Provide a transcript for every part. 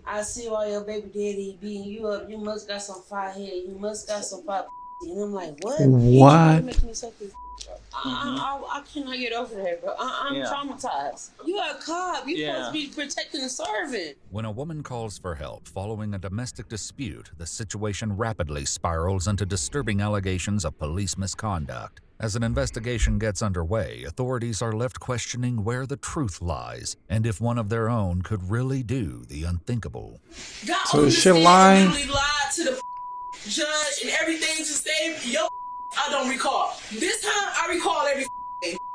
I see why your baby daddy beating you up. You must got some fire head. You must got some fire. And I'm like, what? He tried to make me suck this. I cannot get over that, bro. I'm traumatized. You a cop. You supposed to be protecting the servant. When a woman calls for help following a domestic dispute, the situation rapidly spirals into disturbing allegations of police misconduct. As an investigation gets underway, authorities are left questioning where the truth lies and if one of their own could really do the unthinkable. So is she lying? Lied to the judge and everything to save your. I don't recall. This time I recall every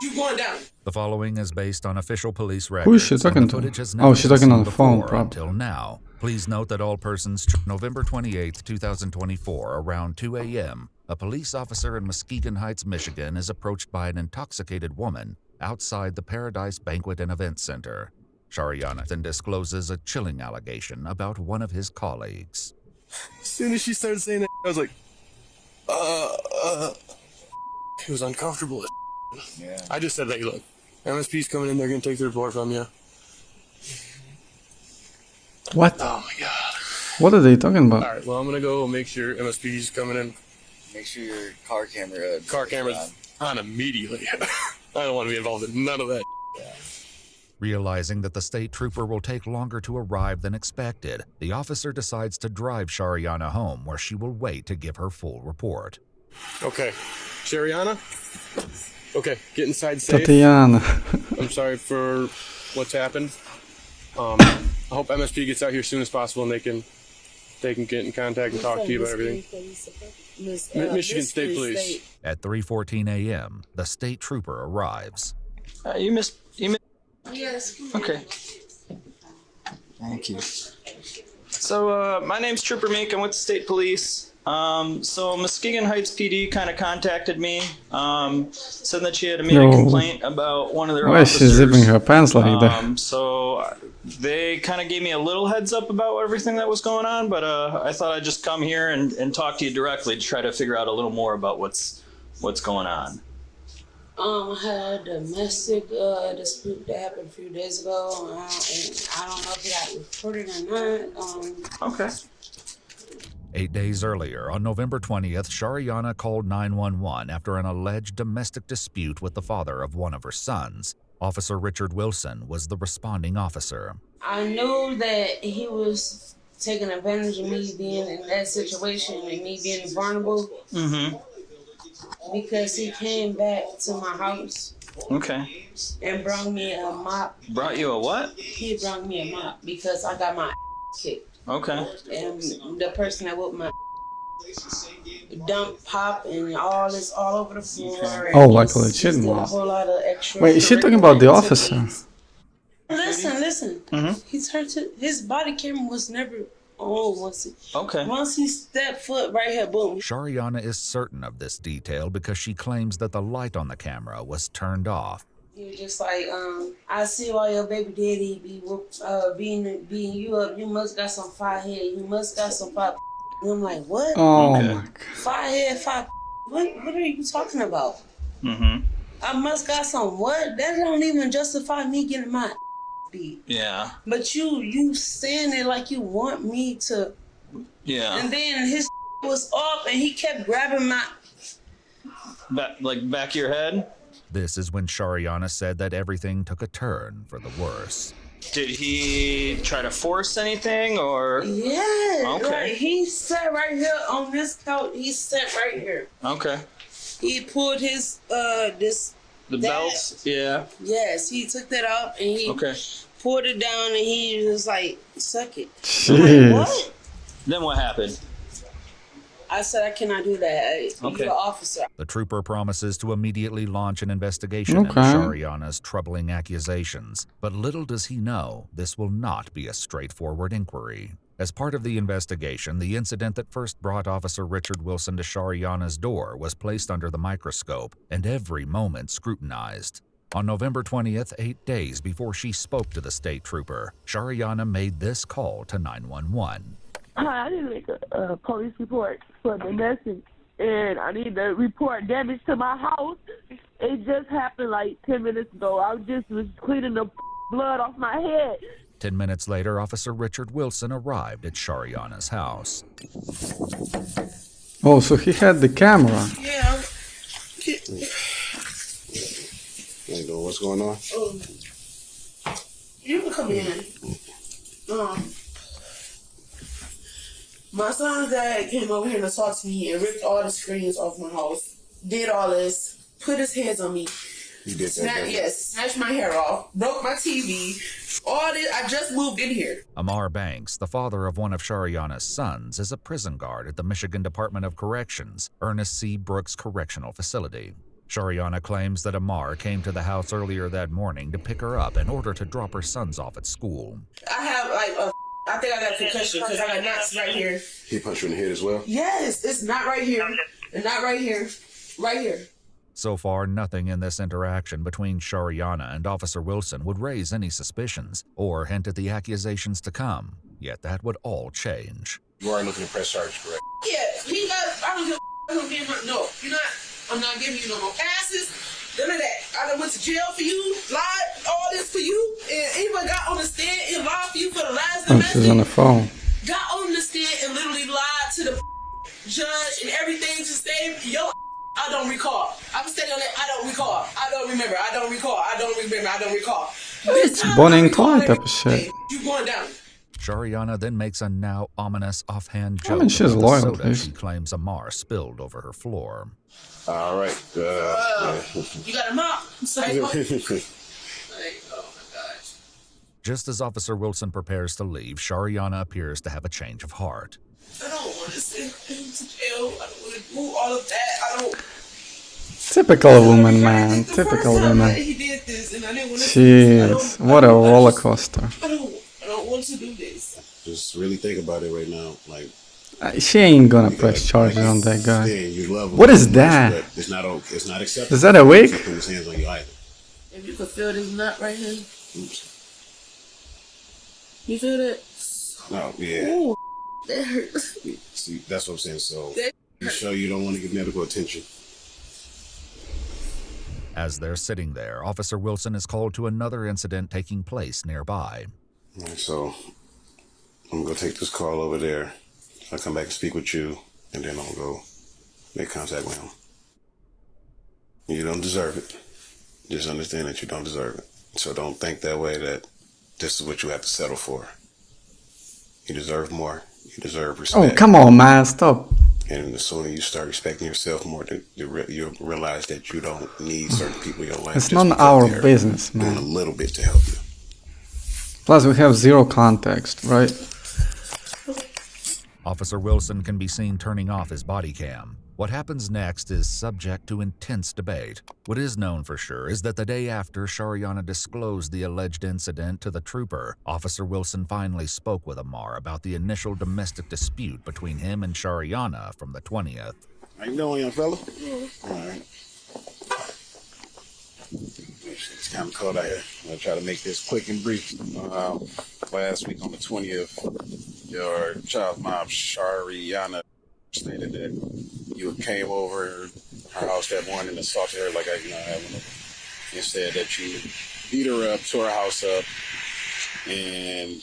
you going down. The following is based on official police records. Who is she talking to? Oh, she's talking on the phone, probably. Until now. Please note that all persons. November 28, 2024, around 2 a.m., a police officer in Muskegon Heights, Michigan, is approached by an intoxicated woman outside the Paradise Banquet and Event Center. Shariana then discloses a chilling allegation about one of his colleagues. As soon as she started saying that, I was like, it was uncomfortable. Yeah. I just said, like, look, MSP's coming in, they're gonna take the report from you. What? Oh my god. What are they talking about? Alright, well, I'm gonna go make sure MSP's coming in. Make sure your car camera's on immediately. I don't want to be involved in none of that. Yeah. Realizing that the state trooper will take longer to arrive than expected, the officer decides to drive Shariana home, where she will wait to give her full report. Okay, Shariana? Okay, get inside safe. Tatiana. I'm sorry for what's happened. I hope MSP gets out here as soon as possible and they can get in contact and talk to you about everything. Michigan State Police. At 3:14 a.m., the state trooper arrives. You missed. Yes. Okay. Thank you. So, my name's Trooper Meek. I'm with the state police. So Muskegon Heights PD kind of contacted me, said that she had made a complaint about one of their officers. Why is she zipping her pants like that? So they kind of gave me a little heads up about everything that was going on, but I thought I'd just come here and talk to you directly to try to figure out a little more about what's going on. I had a domestic dispute that happened a few days ago, and I don't know if it got reported or not. Okay. 8 days earlier, on November 20th, Shariana called 911 after an alleged domestic dispute with the father of one of her sons. Officer Richard Wilson was the responding officer. I knew that he was taking advantage of me being in that situation and me being vulnerable. Mm-hmm. Because he came back to my house. Okay. And brought me a mop. Brought you a what? He brought me a mop because I got my kicked. Okay. And the person that whooped my dump pop and all this all over the floor. Oh, like a legit mop. Wait, is she talking about the officer? Listen. Mm-hmm. His body camera was never on Okay. Once he stepped foot right here, boom. Shariana is certain of this detail because she claims that the light on the camera was turned off. He was just like, I see why your baby daddy be beating you up. You must got some fire head. You must got some fire. And I'm like, what? Oh my god. Fire head, fire. What are you talking about? Mm-hmm. I must got some what? That don't even justify me getting my beat. Yeah. But you saying it like you want me to. Yeah. And then his was off and he kept grabbing my. Back of your head? This is when Shariana said that everything took a turn for the worse. Did he try to force anything or? Yeah. Okay. Like he sat right here on this couch. He sat right here. Okay. He pulled his The belts? Yeah. Yes, he took that out and he pulled it down and he was like, suck it. Jeez. Like, what? Then what happened? I said, I cannot do that. You're an officer. The trooper promises to immediately launch an investigation into Shariana's troubling accusations. But little does he know, this will not be a straightforward inquiry. As part of the investigation, the incident that first brought Officer Richard Wilson to Shariana's door was placed under the microscope and every moment scrutinized. On November 20th, 8 days before she spoke to the state trooper, Shariana made this call to 911. Hi, I need to make a police report for the message, and I need to report damage to my house. It just happened like 10 minutes ago. I just was cleaning the blood off my head, 10 minutes later, Officer Richard Wilson arrived at Shariana's house. Oh, so he had the camera. Yeah. What's going on? You can come in. My son's dad came over here to talk to me and ripped all the screens off my house. Did all this. Put his hands on me. You did that? Yes. Snatched my hair off. Broke my TV. All this. I just moved in here. Amar Banks, the father of one of Shariana's sons, is a prison guard at the Michigan Department of Corrections, Ernest C. Brooks Correctional Facility. Shariana claims that Amar came to the house earlier that morning to pick her up in order to drop her sons off at school. I have I think I got a concussion because I got knots right here. He punched you in the head as well? Yes, it's not right here and not right here. Right here. So far, nothing in this interaction between Shariana and Officer Wilson would raise any suspicions or hint at the accusations to come. Yet that would all change. You are looking to press charges, correct? Yeah, he got. I don't give. I don't give him. No, you're not. I'm not giving you no more passes. None of that. I done went to jail for you, lied, all this for you, and even got on the stand and lied for you for the last Oh, she's on the phone. Got on the stand and literally lied to the judge and everything to save your. I don't recall. I'm standing on that. I don't recall. I don't remember. I don't recall. I don't remember. I don't recall. It's Bonnie and Clyde type of shit. You going down. Shariana then makes a now ominous offhand joke I mean, she's about the loyal, soda please. she claims Amar spilled over her floor. All right. You got a mop. Say, oh my gosh. Just as Officer Wilson prepares to leave, Shariana appears to have a change of heart. I don't want to send him to jail. I don't want to do all of that. I don't. Typical woman, man. Typical woman. He did this, and I didn't want to. Jeez, what a roller coaster. I don't want to do this. Just really think about it right now. Like, She ain't gonna press charges on that guy. you love him What is so much, that? but It's not. It's not acceptable. Is that a wig? To put his hands on you either. If you could feel this knot right here, Oops. you feel that? No. Yeah. Ooh, that hurts. See, that's what I'm saying. So, you sure you don't want to get medical attention? As they're sitting there, Officer Wilson is called to another incident taking place nearby. All right, so I'm gonna take this call over there. I'll come back and speak with you, and then I'll go make contact with him. You don't deserve it. Just understand that you don't deserve it. So don't think that way, that this is what you have to settle for. You deserve more. You deserve respect. Oh, come on, man. Stop. And the sooner you start respecting yourself more, you'll realize that you don't need certain people in your life. It's just not because our they're business, doing a man. little bit to help you. Plus, we have zero context, right? Officer Wilson can be seen turning off his body cam. What happens next is subject to intense debate. What is known for sure is that the day after Shariana disclosed the alleged incident to the trooper, Officer Wilson finally spoke with Amar about the initial domestic dispute between him and Shariana from the 20th. How you doing, young fella? All right. It's kind of cold out here. I'm going to try to make this quick and brief. Last week on the 20th, your child's mom, Shariana, stated that you came over her house that morning and assaulted her like and said that you beat her up, tore her house up, and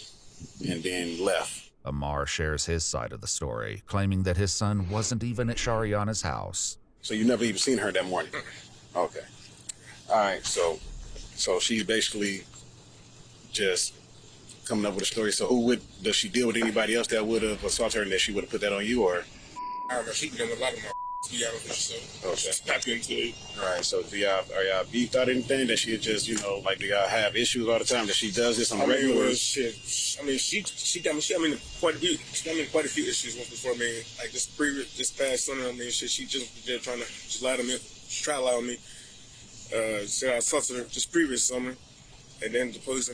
then left. Amar shares his side of the story, claiming that his son wasn't even at Shariana's house. So you never even seen her that morning? Okay. All right, so she's basically just coming up with a story. So does she deal with anybody else that would have assaulted her and that she would have put that on you, or? I don't know, she done a lot of my so she's not into it. All right, so are y'all beefed out anything that she just, do y'all have issues all the time that she does this on the regular? She got me quite a few issues once before me. Like this past summer, she just did trying to lie to me. She tried to lie on me. Said I assaulted her just previous summer, and then the police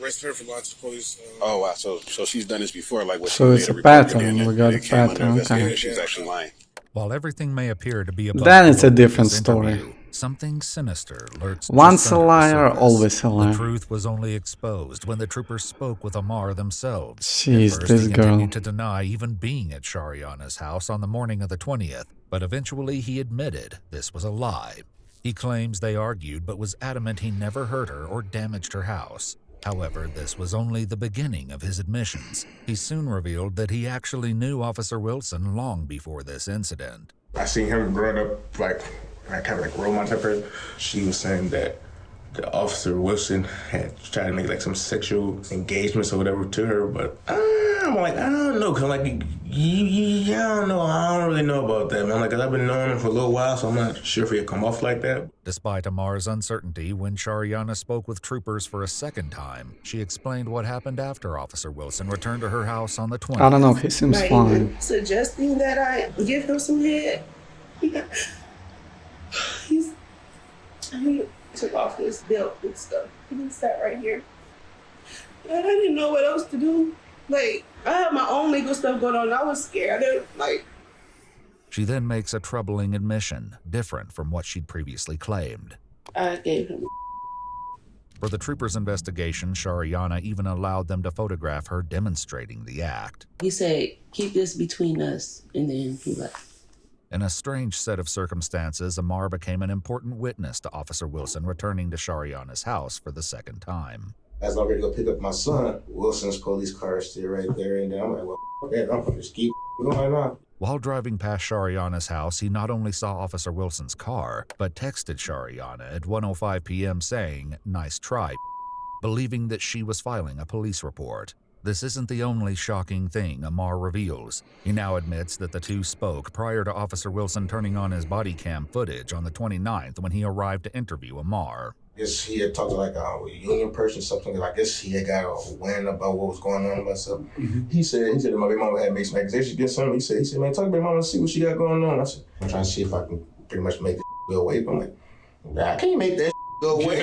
arrested her for lying to the police. Oh wow, so she's done this before, like what? So it's a pattern. We got a pattern. Okay. She's actually lying. While everything may appear to be above Then it's a board in different this story. interview, something sinister lurks Once just a under the liar, surface. always a liar. The truth was only exposed when the troopers spoke with Amar themselves. Jeez, At first, this he girl. continued to deny even being at Shariana's house on the morning of the 20th, but eventually he admitted this was a lie. He claims they argued, but was adamant he never hurt her or damaged her house. However, this was only the beginning of his admissions. He soon revealed that he actually knew Officer Wilson long before this incident. I seen him growing up like kind of like role model type person. She was saying that the Officer Wilson had tried to make like some sexual engagements or whatever to her, but I'm like, I don't know, cause I'm like, I don't know, I don't really know about that, man. Like, cause I've been knowing him for a little while, so I'm not sure if he'd come off like that. Despite Amar's uncertainty, when Shariana spoke with troopers for a second time, she explained what happened after Officer Wilson returned to her house on the 20th. I don't know, he seems fine. Suggesting that I give him some head. He took off his belt and stuff. He sat right here. And I didn't know what else to do. Like, I had my own legal stuff going on. I was scared. She then makes a troubling admission, different from what she'd previously claimed. I gave him. For the troopers' investigation, Shariana even allowed them to photograph her demonstrating the act. He said, keep this between us, and then he left. In a strange set of circumstances, Amar became an important witness to Officer Wilson returning to Shariana's house for the second time. As I'm ready to go pick up my son, Wilson's police car is still right there, and I'm like, well, yeah, I'm gonna just keep going on. While driving past Shariana's house, he not only saw Officer Wilson's car, but texted Shariana at 1:05 p.m. saying, "Nice try," believing that she was filing a police report. This isn't the only shocking thing Amar reveals. He now admits that the two spoke prior to Officer Wilson turning on his body cam footage on the 29th when he arrived to interview Amar. I guess he had talked to like a union person, something like this. He had got a wind about what was going on about something. Mm-hmm. He said that my baby mama had made some accusations against him. He said, man, talk to my mama and see what she got going on. I said, I'm trying to see if I can pretty much make this go away. But I'm like, nah, I can't make that go away.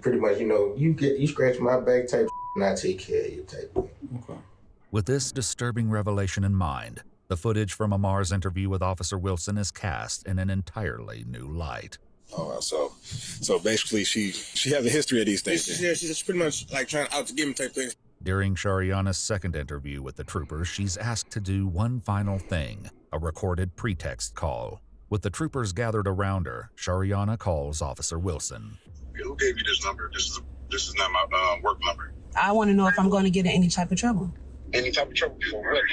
Pretty much, you scratch my back type and I take care of you type. Okay. With this disturbing revelation in mind, the footage from Amar's interview with Officer Wilson is cast in an entirely new light. Oh, so basically she has a history of these things. Yeah, she's pretty much like trying out to get me type thing. During Shariana's second interview with the troopers, she's asked to do one final thing, a recorded pretext call. With the troopers gathered around her, Shariana calls Officer Wilson. Who gave you this number? This is not my work number. I want to know if I'm going to get in any type of trouble. Any type of trouble for what?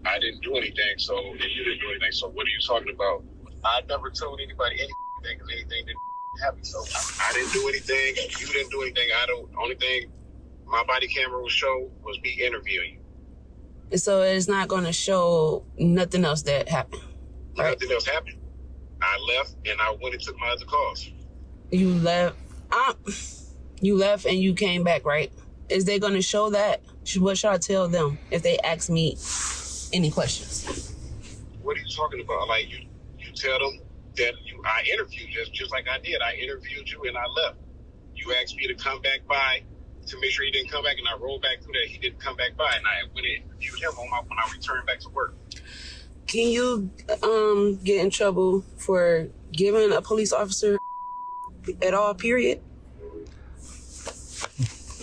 I didn't do anything, so you didn't do anything, so what are you talking about? I never told anybody anything because anything didn't happen, so I didn't do anything, you didn't do anything, only thing my body camera will show was me interviewing you. So it's not going to show nothing else that happened, right? Nothing else happened. I left and I went and took my other calls. You left? You left and you came back, right? Is they going to show that? What should I tell them if they ask me any questions? What are you talking about? Like, you tell them that I interviewed you just like I did. I interviewed you and I left. You asked me to come back by to make sure he didn't come back, and I rolled back through that. He didn't come back by, and I went and interviewed him when I returned back to work. Can you get in trouble for giving a police officer at all, period?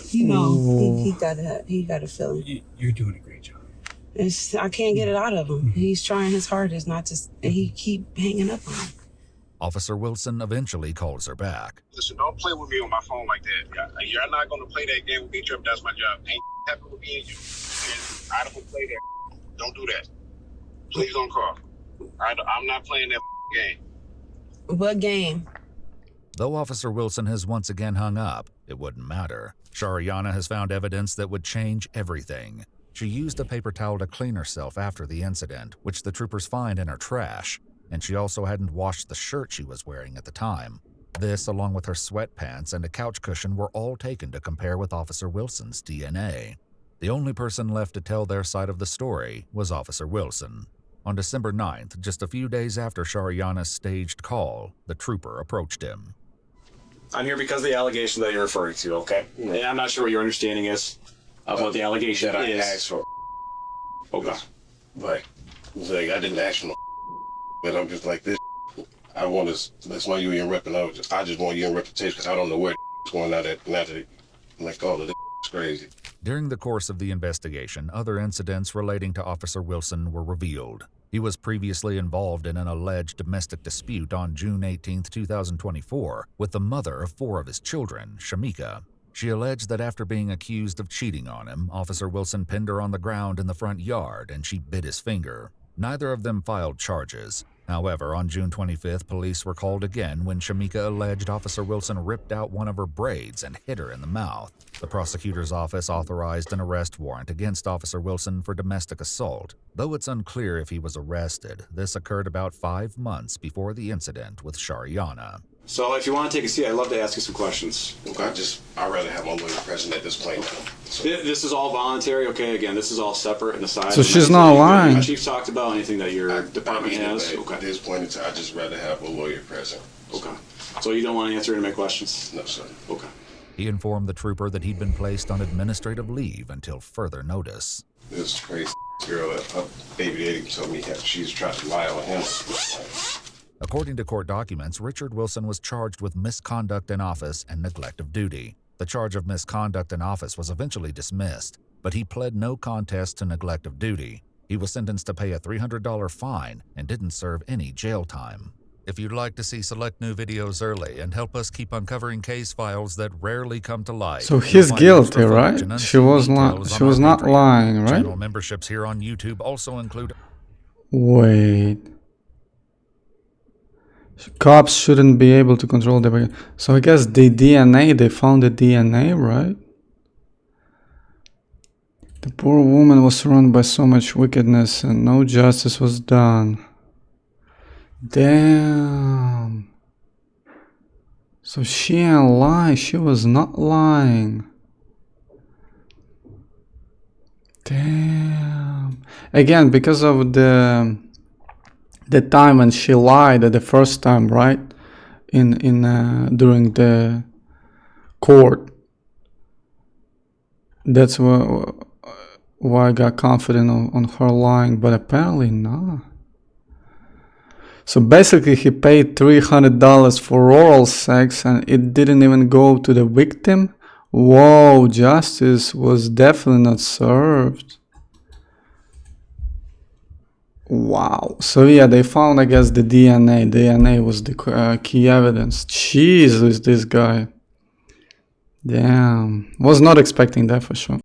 He got a feeling. You're doing a great job. I can't get it out of him. He's trying his hardest not to, and he keep hanging up on me. Officer Wilson eventually calls her back. Listen, don't play with me on my phone like that. You're not going to play that game with me, Trevor. That's my job. Ain't happening with me and you. And I don't play that. Don't do that. Please don't call. I'm not playing that game. What game? Though Officer Wilson has once again hung up, it wouldn't matter. Shariana has found evidence that would change everything. She used a paper towel to clean herself after the incident, which the troopers find in her trash, and she also hadn't washed the shirt she was wearing at the time. This, along with her sweatpants and a couch cushion, were all taken to compare with Officer Wilson's DNA. The only person left to tell their side of the story was Officer Wilson. On December 9th, just a few days after Shariana's staged call, the trooper approached him. I'm here because of the allegation that you're referring to, okay? And I'm not sure what your understanding is of what the allegation that is. I asked for. Okay. Like, I didn't ask for no, but I'm just like this. I want to, that's why you in rep, and I just want you in reputation because I don't know where it's going now that like all of this is crazy. During the course of the investigation, other incidents relating to Officer Wilson were revealed. He was previously involved in an alleged domestic dispute on June 18, 2024, with the mother of 4 of his children, Shamika. She alleged that after being accused of cheating on him, Officer Wilson pinned her on the ground in the front yard and she bit his finger. Neither of them filed charges. However, on June 25th, police were called again when Shamika alleged Officer Wilson ripped out one of her braids and hit her in the mouth. The prosecutor's office authorized an arrest warrant against Officer Wilson for domestic assault. Though it's unclear if he was arrested, this occurred about 5 months before the incident with Shariana. So if you want to take a seat, I'd love to ask you some questions. Okay. I'd rather have my lawyer present at this point. So. This is all voluntary, okay? Again, this is all separate and aside. So she's not lying. My chief talked about anything that your department has. Okay. At this point in time, I'd just rather have a lawyer present. Okay. So you don't want to answer any of my questions? No, sir. Okay. He informed the trooper that he'd been placed on administrative leave until further notice. This crazy girl, her baby daddy told me she's trying to lie on him. According to court documents, Richard Wilson was charged with misconduct in office and neglect of duty. The charge of misconduct in office was eventually dismissed, but he pled no contest to neglect of duty. He was sentenced to pay a $300 fine and didn't serve any jail time. If you'd like to see select new videos early and help us keep uncovering case files that rarely come to light, so he's guilty, right? She was not lying, right? Channel memberships here on YouTube also include. Wait. Cops shouldn't be able to control the. So I guess the DNA, they found the DNA, right? The poor woman was surrounded by so much wickedness and no justice was done. Damn. So she ain't lying. She was not lying. Damn. Again, because of the time when she lied the first time, right? During the court. That's why I got confident on her lying, but apparently not. So basically he paid $300 for oral sex and it didn't even go to the victim. Whoa, justice was definitely not served. Wow. So yeah, they found, I guess, the DNA. DNA was the key evidence. Jesus, this guy. Damn. Was not expecting that for sure.